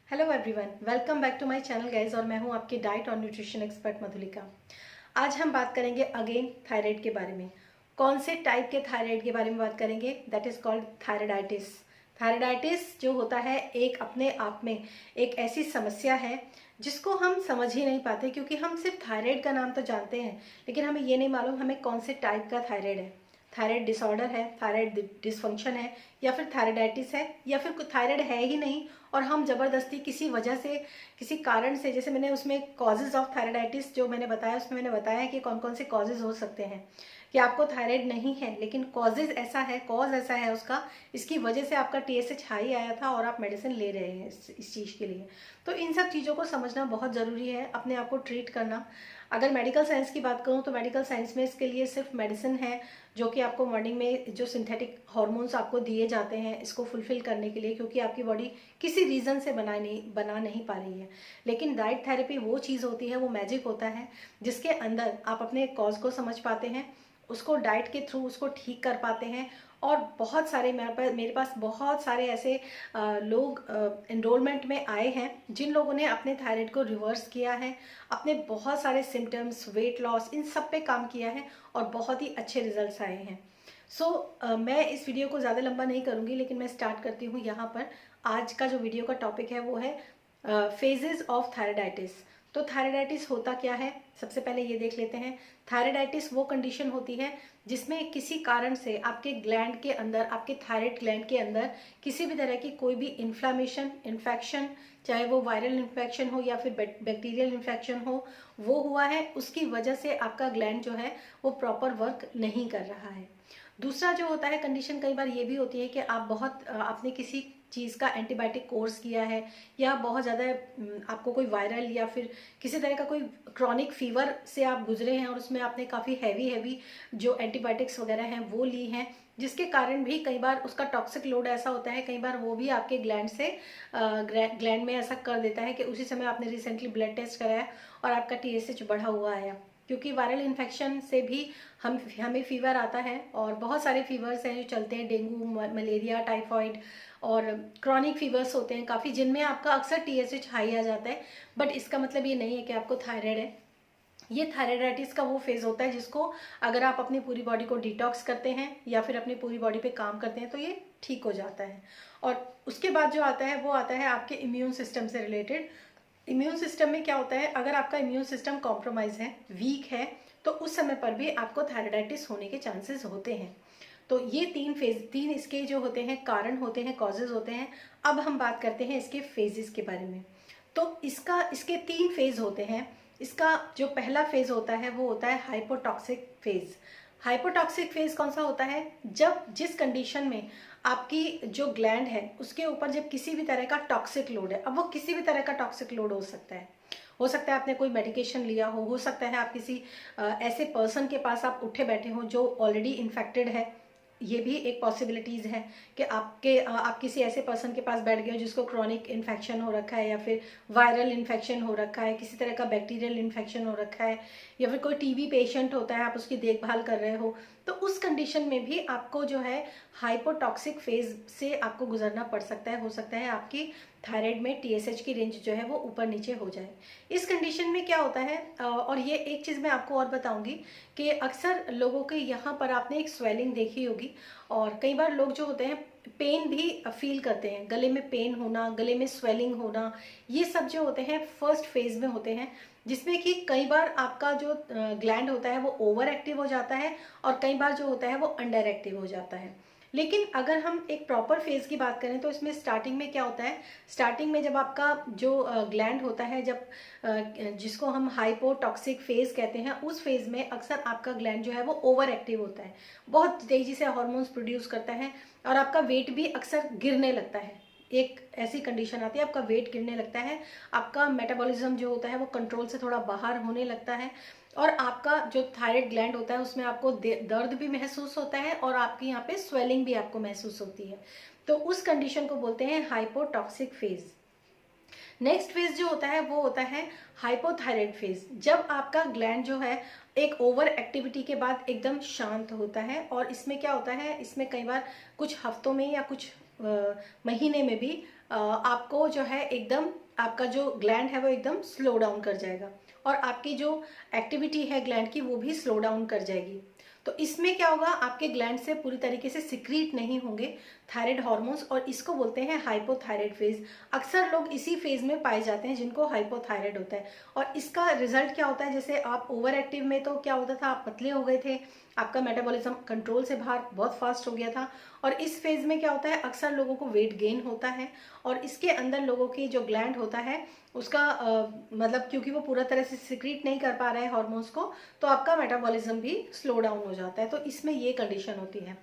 Hello everyone, welcome back to my channel guys. और मैं हूं आपकी डाइट और न्यूट्रिशन एक्सपर्ट मधुलिका। आज हम बात करेंगे अगेन थायराइड के बारे में। कौन से टाइप के थायराइड के बारे में बात करेंगे? That is called thyroiditis. Thyroiditis जो होता है एक अपने आप में एक ऐसी समस्या है जिसको हम समझ ही नहीं पाते, क्योंकि हम सिर्फ थायराइड का नाम तो जानते हैं लेकिन हमें ये नहीं मालूम हमें कौन से टाइप का थायराइड है। थायराइड डिसऑर्डर है, थायराइड डिसफंक्शन है, या फिर थायराइडाइटिस है, या फिर थायराइड है ही नहीं और हम जबरदस्ती किसी वजह से किसी कारण से, जैसे मैंने उसमें कॉजेज ऑफ थायराइडाइटिस जो मैंने बताया उसमें मैंने बताया कि कौन कौन से कॉजेज हो सकते हैं कि आपको थायराइड नहीं है लेकिन कॉजेज ऐसा है, कॉज ऐसा है उसका, इसकी वजह से आपका TSH हाई आया था और आप मेडिसिन ले रहे हैं इस चीज़ के लिए। तो इन सब चीज़ों को समझना बहुत ज़रूरी है, अपने आप को ट्रीट करना। अगर मेडिकल साइंस की बात करूँ तो मेडिकल साइंस में इसके लिए सिर्फ मेडिसिन है जो कि आपको मॉर्निंग में जो सिंथेटिक हार्मोन्स आपको दिए जाते हैं इसको फुलफिल करने के लिए, क्योंकि आपकी बॉडी किसी रीज़न से बना नहीं पा रही है। लेकिन डाइट थेरेपी वो चीज़ होती है, वो मैजिक होता है जिसके अंदर आप अपने कॉज को समझ पाते हैं, उसको डाइट के थ्रू उसको ठीक कर पाते हैं। और बहुत सारे मेरे पास बहुत सारे ऐसे लोग एनरोलमेंट में आए हैं जिन लोगों ने अपने थायराइड को रिवर्स किया है, अपने बहुत सारे सिम्टम्स, वेट लॉस, इन सब पे काम किया है और बहुत ही अच्छे रिजल्ट्स आए हैं। मैं इस वीडियो को ज़्यादा लंबा नहीं करूँगी लेकिन मैं स्टार्ट करती हूँ यहाँ पर। आज का जो वीडियो का टॉपिक है वो है फेजेस ऑफ थायराइडाइटिस। तो थायराइडाइटिस होता क्या है, सबसे पहले ये देख लेते हैं। थायराइडाइटिस वो कंडीशन होती है जिसमें किसी कारण से आपके ग्लैंड के अंदर, आपके थायराइड ग्लैंड के अंदर किसी भी तरह की कोई भी इन्फ्लामेशन, इन्फेक्शन, चाहे वो वायरल इन्फेक्शन हो या फिर बैक्टीरियल इन्फेक्शन हो, वो हुआ है। उसकी वजह से आपका ग्लैंड जो है वो प्रॉपर वर्क नहीं कर रहा है। दूसरा जो होता है कंडीशन, कई बार ये भी होती है कि आपने किसी चीज़ का एंटीबायोटिक कोर्स किया है या बहुत ज़्यादा आपको कोई वायरल या फिर किसी तरह का कोई क्रॉनिक फीवर से आप गुजरे हैं और उसमें आपने काफ़ी हैवी जो एंटीबायोटिक्स वगैरह हैं वो ली हैं, जिसके कारण भी कई बार उसका टॉक्सिक लोड ऐसा होता है, कई बार वो भी आपके ग्लैंड में ऐसा कर देता है कि उसी समय आपने रिसेंटली ब्लड टेस्ट कराया और आपका TSH बढ़ा हुआ आया। क्योंकि वायरल इन्फेक्शन से भी हमें फीवर आता है और बहुत सारे फीवर्स हैं जो चलते हैं, डेंगू, मलेरिया, टाइफॉइड और क्रॉनिक फीवर्स होते हैं काफ़ी, जिनमें आपका अक्सर TSH हाई आ जाता है। बट इसका मतलब ये नहीं है कि आपको थायराइड है। ये थायराइडाइटिस का वो फेज होता है जिसको अगर आप अपनी पूरी बॉडी को डिटॉक्स करते हैं या फिर अपनी पूरी बॉडी पे काम करते हैं तो ये ठीक हो जाता है। और उसके बाद जो आता है वो आता है आपके इम्यून सिस्टम से रिलेटेड। इम्यून सिस्टम में क्या होता है, अगर आपका इम्यून सिस्टम कॉम्प्रोमाइज है, वीक है, तो उस समय पर भी आपको थायराइडाइटिस होने के चांसेस होते हैं। तो ये तीन इसके जो होते हैं कारण होते हैं, कॉजेज होते हैं। अब हम बात करते हैं इसके फेजेस के बारे में। तो इसके 3 फेज होते हैं। इसका जो पहला फेज होता है वो होता है हाइपोटॉक्सिक फेज। हाइपोटॉक्सिक फेज कौन सा होता है? जब जिस कंडीशन में आपकी जो ग्लैंड है उसके ऊपर जब किसी भी तरह का टॉक्सिक लोड है, अब वो किसी भी तरह का टॉक्सिक लोड हो सकता है आपने कोई मेडिकेशन लिया हो सकता है आप किसी ऐसे पर्सन के पास आप उठे बैठे हो जो ऑलरेडी इन्फेक्टेड है, ये भी एक पॉसिबिलिटीज़ है कि आप किसी ऐसे पर्सन के पास बैठ गए हो जिसको क्रॉनिक इन्फेक्शन हो रखा है या फिर वायरल इन्फेक्शन हो रखा है, किसी तरह का बैक्टीरियल इन्फेक्शन हो रखा है, या फिर कोई TB पेशेंट होता है, आप उसकी देखभाल कर रहे हो, तो उस कंडीशन में भी आपको जो है हाइपोटॉक्सिक फेज से आपको गुजरना पड़ सकता है। हो सकता है आपकी थायराइड में TSH की रेंज जो है वो ऊपर नीचे हो जाए। इस कंडीशन में क्या होता है, और ये एक चीज़ मैं आपको और बताऊंगी कि अक्सर लोगों के यहाँ पर आपने एक स्वेलिंग देखी होगी और कई बार लोग जो होते हैं पेन भी फील करते हैं, गले में पेन होना, गले में स्वेलिंग होना, ये सब जो होते हैं फर्स्ट फेज में होते हैं, जिसमें कि कई बार आपका जो ग्लैंड होता है वो ओवर एक्टिव हो जाता है और कई बार जो होता है वो अंडर एक्टिव हो जाता है। लेकिन अगर हम एक प्रॉपर फेज की बात करें तो इसमें स्टार्टिंग में क्या होता है, स्टार्टिंग में जब आपका जो ग्लैंड होता है, जब जिसको हम हाइपोटॉक्सिक फेज कहते हैं, उस फेज में अक्सर आपका ग्लैंड जो है वो ओवर एक्टिव होता है, बहुत तेजी से हार्मोन्स प्रोड्यूस करता है और आपका वेट भी अक्सर गिरने लगता है। एक ऐसी कंडीशन आती है आपका वेट गिरने लगता है, आपका मेटाबॉलिज्म जो होता है वो कंट्रोल से थोड़ा बाहर होने लगता है और आपका जो थायराइड ग्लैंड होता है उसमें आपको दर्द भी महसूस होता है और आपकी यहाँ पे स्वेलिंग भी आपको महसूस होती है। तो उस कंडीशन को बोलते हैं हाइपोटॉक्सिक फेज। नेक्स्ट फेज जो होता है वो होता है हाइपोथायराइड फेज, जब आपका ग्लैंड जो है एक ओवर एक्टिविटी के बाद एकदम शांत होता है। और इसमें क्या होता है, इसमें कई बार कुछ हफ्तों में या कुछ महीने में भी आपको जो है एकदम आपका जो ग्लैंड है वो एकदम स्लो डाउन कर जाएगा और आपकी जो एक्टिविटी है ग्लैंड की वो भी स्लो डाउन कर जाएगी। तो इसमें क्या होगा, आपके ग्लैंड से पूरी तरीके से सिक्रीट नहीं होंगे थायराइड हार्मोन्स और इसको बोलते हैं हाइपोथायराइड फेज। अक्सर लोग इसी फेज में पाए जाते हैं जिनको हाइपोथायराइड होता है। और इसका रिजल्ट क्या होता है, जैसे आप ओवर एक्टिव में तो क्या होता था, आप पतले हो गए थे, आपका मेटाबॉलिज्म कंट्रोल से बाहर बहुत फास्ट हो गया था। और इस फेज में क्या होता है, अक्सर लोगों को वेट गेन होता है और इसके अंदर लोगों की जो ग्लैंड होता है उसका मतलब क्योंकि वो पूरा तरह से सिक्रीट नहीं कर पा रहा है हार्मोन्स को, तो आपका मेटाबॉलिज्म भी स्लो डाउन हो जाता है। तो इसमें ये कंडीशन होती है।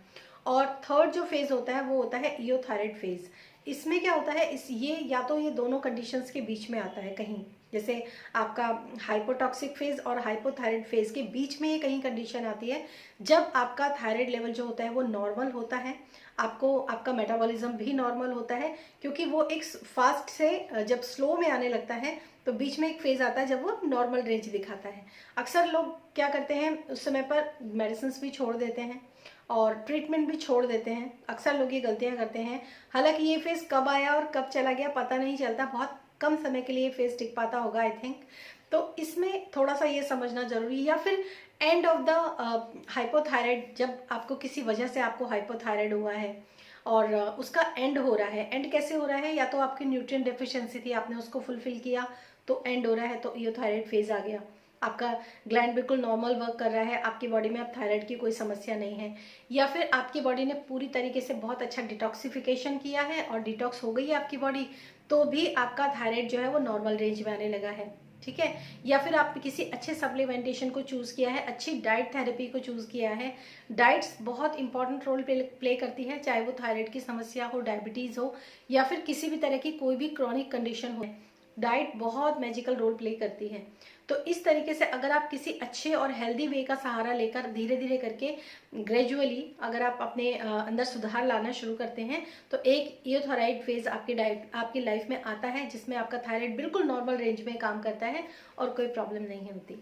और थर्ड जो फेज होता है वो होता है ईओथायराइड फेज। इसमें क्या होता है, इस ये या तो ये दोनों कंडीशंस के बीच में आता है कहीं, जैसे आपका हाइपोटॉक्सिक फेज और हाइपोथायराइड फेज के बीच में ये कहीं कंडीशन आती है जब आपका थायराइड लेवल जो होता है वो नॉर्मल होता है, आपको आपका मेटाबॉलिज्म भी नॉर्मल होता है, क्योंकि वो एक फास्ट से जब स्लो में आने लगता है तो बीच में एक फेज आता है जब वो नॉर्मल रेंज दिखाता है। अक्सर लोग क्या करते हैं उस समय पर मेडिसिन भी छोड़ देते हैं और ट्रीटमेंट भी छोड़ देते हैं। अक्सर लोग ये गलतियां करते हैं, हालांकि ये फेज कब आया और कब चला गया पता नहीं चलता, बहुत कम समय के लिए फेज टिक पाता होगा आई थिंक। तो इसमें थोड़ा सा ये समझना जरूरी है। या फिर एंड ऑफ द हाइपोथायराइड, जब आपको किसी वजह से आपको हाइपोथायराइड हुआ है और उसका एंड हो रहा है, एंड कैसे हो रहा है, या तो आपकी न्यूट्रिएंट डेफिशिएंसी थी आपने उसको फुलफिल किया तो एंड हो रहा है, तो ईओथायराइड फेज आ गया, आपका ग्लैंड बिल्कुल नॉर्मल वर्क कर रहा है, आपकी बॉडी में अब थायराइड की कोई समस्या नहीं है। या फिर आपकी बॉडी ने पूरी तरीके से बहुत अच्छा डिटॉक्सिफिकेशन किया है और डिटॉक्स हो गई है आपकी बॉडी, तो भी आपका थायराइड जो है वो नॉर्मल रेंज में आने लगा है, ठीक है। या फिर आप किसी अच्छे सप्लीमेंटेशन को चूज किया है, अच्छी डाइट थेरेपी को चूज किया है। डाइट्स बहुत इंपॉर्टेंट रोल प्ले करती है, चाहे वो थायराइड की समस्या हो, डायबिटीज हो या फिर किसी भी तरह की कोई भी क्रॉनिक कंडीशन हो, डाइट बहुत मैजिकल रोल प्ले करती है। तो इस तरीके से अगर आप किसी अच्छे और हेल्दी वे का सहारा लेकर धीरे धीरे करके ग्रेजुअली अगर आप अपने अंदर सुधार लाना शुरू करते हैं तो एक ईओथायराइड फेज आपकी लाइफ में आता है जिसमें आपका थायराइड बिल्कुल नॉर्मल रेंज में काम करता है और कोई प्रॉब्लम नहीं होती।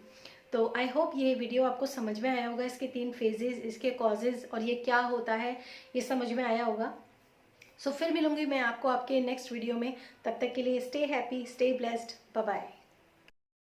तो आई होप ये वीडियो आपको समझ में आया होगा, इसके 3 फेजेस, इसके कॉजेज और ये क्या होता है ये समझ में आया होगा। सो फिर मिलूंगी मैं आपको आपके नेक्स्ट वीडियो में, तब तक के लिए stay happy, stay blessed, bye bye.